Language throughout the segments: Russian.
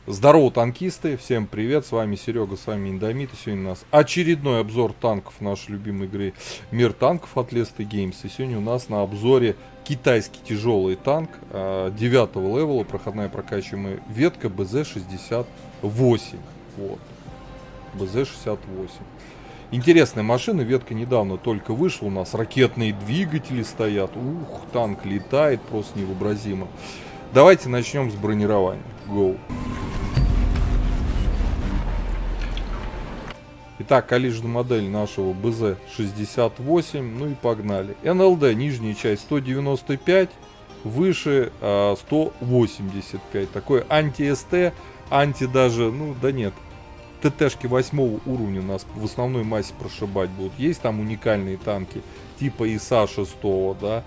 Здорово, танкисты, всем привет, с вами Серега, с вами Индомит, и сегодня у нас очередной обзор танков нашей любимой игры Мир танков от Lesty Games, и сегодня у нас на обзоре китайский тяжелый танк 9-го левела, проходная прокачиваемая ветка БЗ-68, вот, БЗ-68. Интересная машина, ветка недавно только вышла, у нас ракетные двигатели стоят, танк летает просто невообразимо. Давайте начнем с бронирования, go! Итак, коллижная модель нашего БЗ-68, ну и погнали. НЛД, нижняя часть 195, выше 185. Такой анти-СТ, анти даже, ну да нет, ТТшки 8 уровня у нас в основной массе прошибать будут. Есть там уникальные танки, типа ИСа 6, да,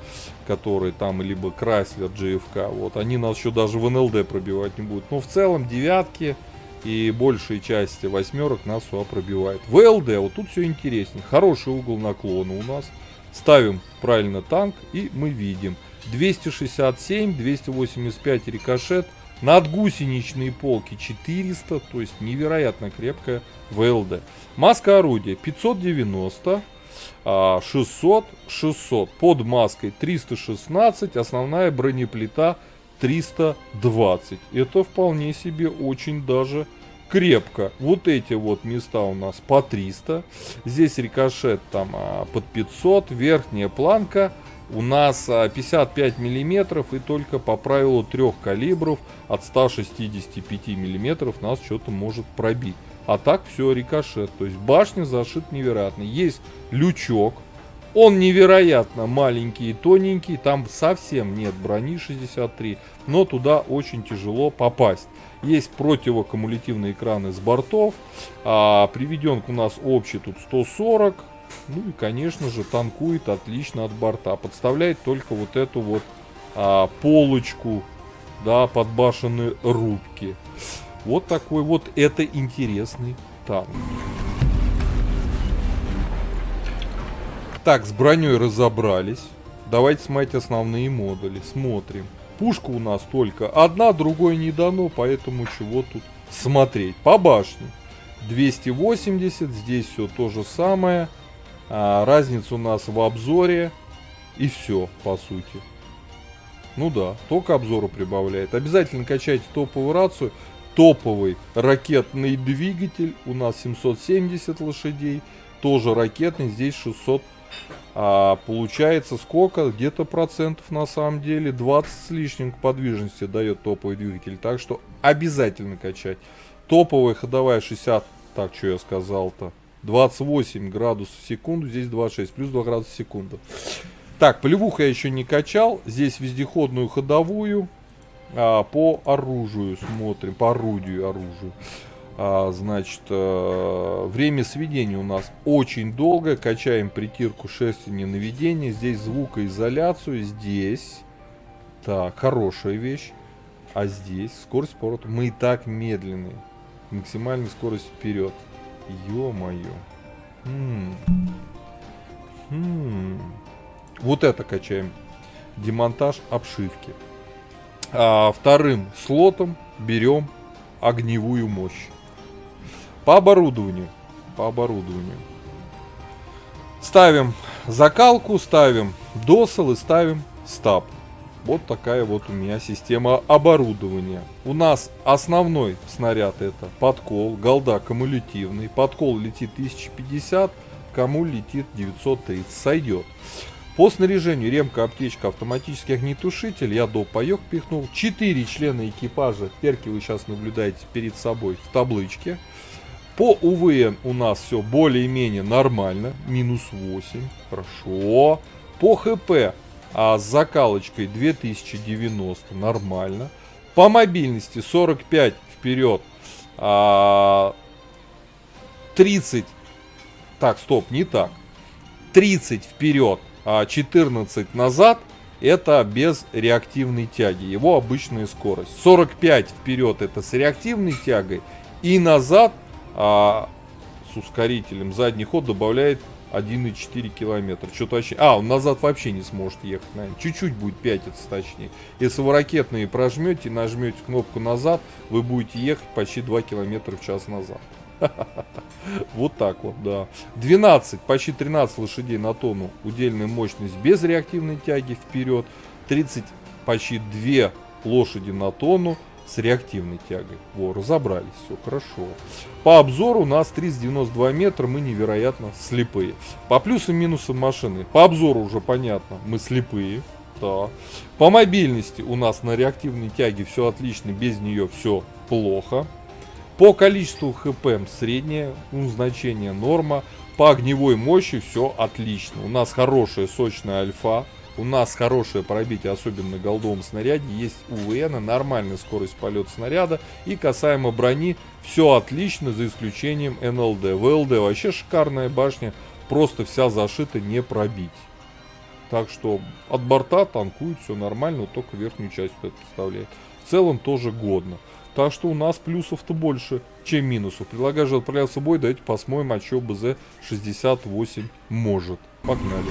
которые там либо Крайслер, GFK, вот, они нас еще даже в НЛД пробивать не будут. Но в целом девятки и большей части восьмерок нас сюда пробивает. В ЛД вот тут все интереснее. Хороший угол наклона у нас. Ставим правильно танк и мы видим 267, 285 рикошет. Надгусеничные полки 400, то есть невероятно крепкая ВЛД. Маска орудия 590, 600, 600. Под маской 316, основная бронеплита 320. Это вполне себе очень даже крепко. Вот эти вот места у нас по 300. Здесь рикошет там под 500. Верхняя планка у нас 55 миллиметров. И только по правилу 3 калибров от 165 миллиметров нас что-то может пробить. А так все рикошет. То есть башня зашит невероятно. Есть лючок. Он невероятно маленький и тоненький, там совсем нет брони 63, но туда очень тяжело попасть. Есть противокумулятивные экраны с бортов, приведен у нас общий тут 140, ну и конечно же танкует отлично от борта. Подставляет только вот эту вот полочку, да, под башенные рубки. Вот такой вот это интересный танк. Так, с броней разобрались. Давайте смотреть основные модули. Смотрим. Пушка у нас только одна, другой не дано, поэтому чего тут смотреть. По башне 280, здесь все то же самое. Разница у нас в обзоре. И все, по сути. Ну да, только обзору прибавляет. Обязательно качайте топовую рацию. Топовый ракетный двигатель. У нас 770 лошадей. Тоже ракетный, здесь 600. Получается сколько? Где-то процентов на самом деле 20 с лишним подвижности дает топовый двигатель. Так что обязательно качать. Топовая ходовая 60, так что я сказал-то, 28 градусов в секунду, здесь 26, плюс 2 градуса в секунду. Так, полевуху я еще не качал. Здесь вездеходную ходовую. По оружию смотрим, по орудию. Значит, время сведения у нас очень долго. Качаем притирку шестерни наведения. Здесь звукоизоляцию. Здесь. Так, хорошая вещь. А здесь скорость поворота. Мы и так медленные. Максимальная скорость вперед. Ё-моё. Вот это качаем. Демонтаж обшивки. Вторым слотом берем огневую мощь. По оборудованию. Ставим закалку, ставим досел и ставим стаб. Вот такая вот у меня система оборудования. У нас основной снаряд это подкол, голда кумулятивный. Подкол летит 1050, кому летит 930. Сойдет. По снаряжению ремка, аптечка, автоматический огнетушитель. Я до паёк пихнул. 4 члена экипажа. Перки вы сейчас наблюдаете перед собой в табличке. По УВН у нас все более-менее нормально. Минус 8. Хорошо. По ХП с закалочкой 2090. Нормально. По мобильности 45 вперед. 30. Так, стоп, не так. 30 вперед. 14 назад, это без реактивной тяги, его обычная скорость. 45 вперед это с реактивной тягой, и назад с ускорителем задний ход добавляет 1,4 километра. Что точнее. А, он назад вообще не сможет ехать, наверное. Чуть-чуть будет пятиться точнее. Если вы ракетные прожмете и нажмете кнопку назад, вы будете ехать почти 2 километра в час назад. Вот так вот, да. 12, почти 13 лошадей на тонну удельная мощность без реактивной тяги вперед. 30, почти 2 лошади на тонну с реактивной тягой. Во, разобрались, все хорошо. По обзору у нас 392 метра, мы невероятно слепые. По плюсам и минусам машины. По обзору уже понятно, мы слепые. Да. По мобильности у нас на реактивной тяге все отлично, без нее все плохо. По количеству ХП среднее, значение норма. По огневой мощи все отлично. У нас хорошая сочная альфа. У нас хорошее пробитие, особенно на голдовом снаряде. Есть УВН, нормальная скорость полета снаряда. И касаемо брони, все отлично, за исключением НЛД. ВЛД вообще шикарная башня, просто вся зашита, не пробить. Так что от борта танкует, все нормально, вот только верхнюю часть вот это представляет. В целом тоже годно. Так что у нас плюсов-то больше, чем минусов. Предлагаю же отправляться в бой, давайте посмотрим, а что БЗ-68 может. Погнали.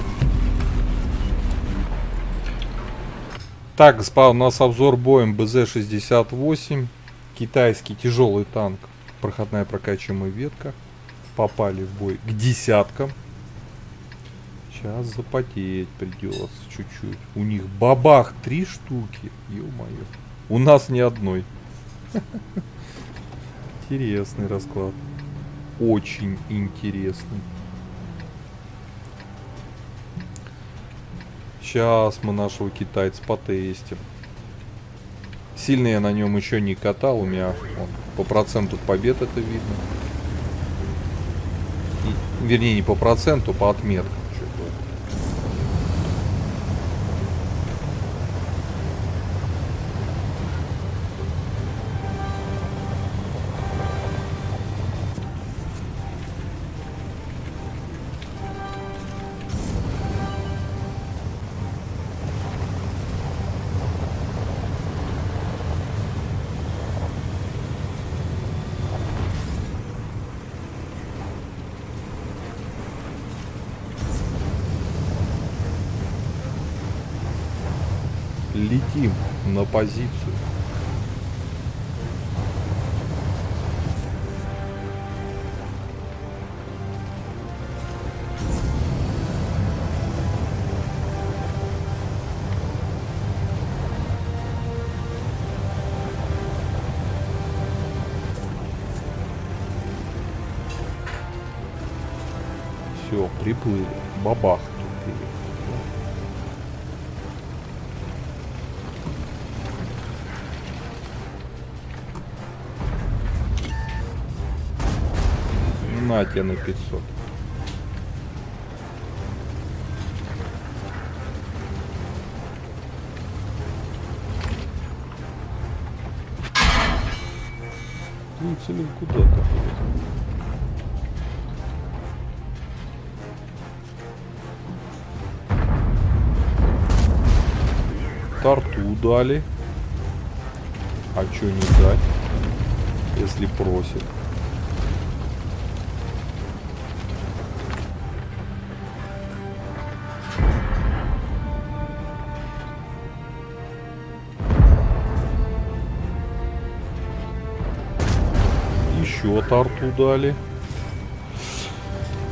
Так, господа, у нас обзор боем БЗ-68. Китайский тяжелый танк. Проходная прокачиваемая ветка. Попали в бой к десяткам. Сейчас запотеть придется чуть-чуть. У них бабах 3 штуки. Ё-моё. У нас ни одной. Интересный расклад. Очень интересный. Сейчас мы нашего китайца потестим. Сильно я на нем еще не катал. У меня по проценту побед это видно. Вернее, не по проценту, по отметкам. Летим на позицию. Все, приплыли. Бабах. На тебе на 500. Ты уцелел куда-то. Тарту дали. А чё не дать, если просит? Еще тарту дали.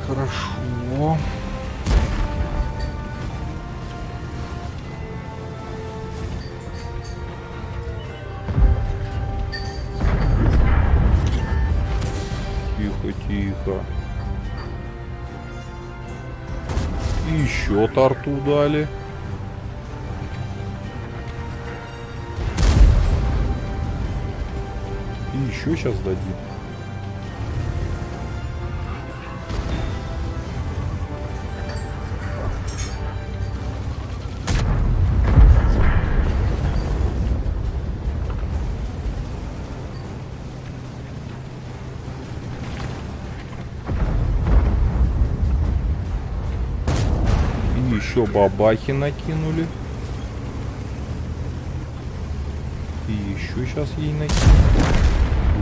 Хорошо. Тихо. И еще тарту дали. И еще сейчас дадим. Еще бабахи накинули. И еще сейчас ей накинули.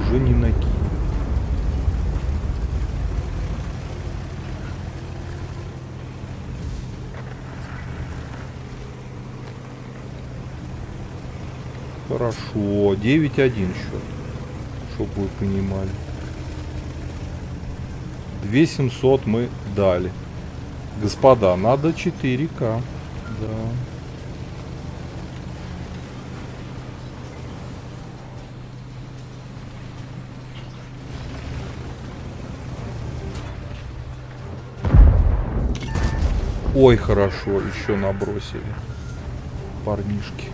Уже не накинули. Хорошо. 9-1 счет. Чтоб вы понимали. 2700 мы дали. Господа, надо 4К. Да. Ой, хорошо, еще набросили. Парнишки.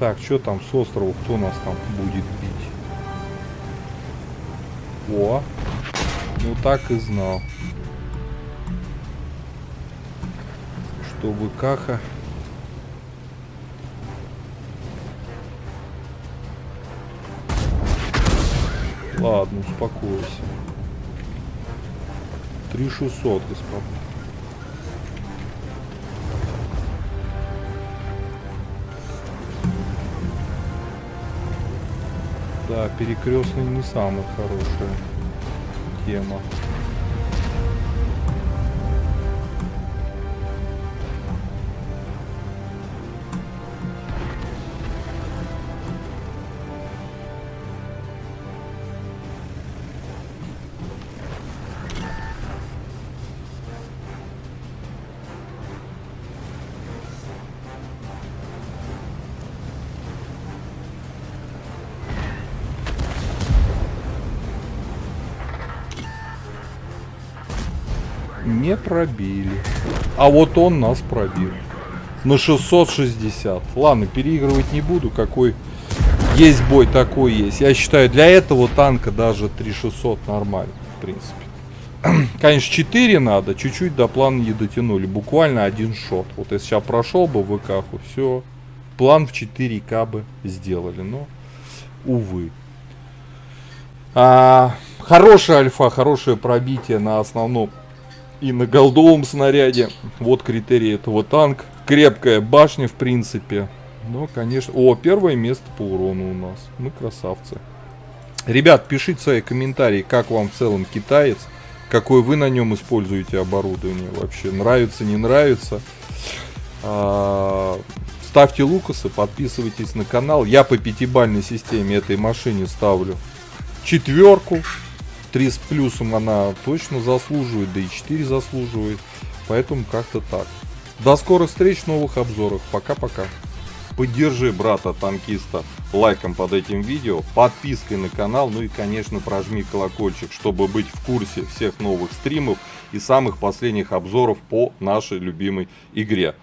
Так, что там с острова? Кто нас там будет бить? О, ну так и знал. Чтобы Каха... Ладно, успокойся. 3600, господа. Да, перекрестный не самая хорошая тема. Не пробили. А вот он нас пробил. На 660. Ладно, переигрывать не буду. Какой есть бой, такой есть. Я считаю, для этого танка даже 3600 нормально, в принципе. Конечно, 4 надо. Чуть-чуть до плана не дотянули. Буквально один шот. Вот если сейчас прошел бы в ВК, все. План в 4К бы сделали. Но, увы. Хорошая альфа, хорошее пробитие на основном и на голдовом снаряде. Вот критерий этого танка. Крепкая башня, в принципе. Но, конечно... О, первое место по урону у нас. Мы красавцы. Ребят, пишите свои комментарии, как вам в целом китаец. Какое вы на нем используете оборудование вообще. Нравится, не нравится. Ставьте лукасы, подписывайтесь на канал. Я по 5-бальной системе этой машине ставлю 4. 3 с плюсом она точно заслуживает, да и 4 заслуживает. Поэтому как-то так. До скорых встреч в новых обзорах. Пока-пока. Поддержи брата-танкиста лайком под этим видео, подпиской на канал, ну и, конечно, прожми колокольчик, чтобы быть в курсе всех новых стримов и самых последних обзоров по нашей любимой игре.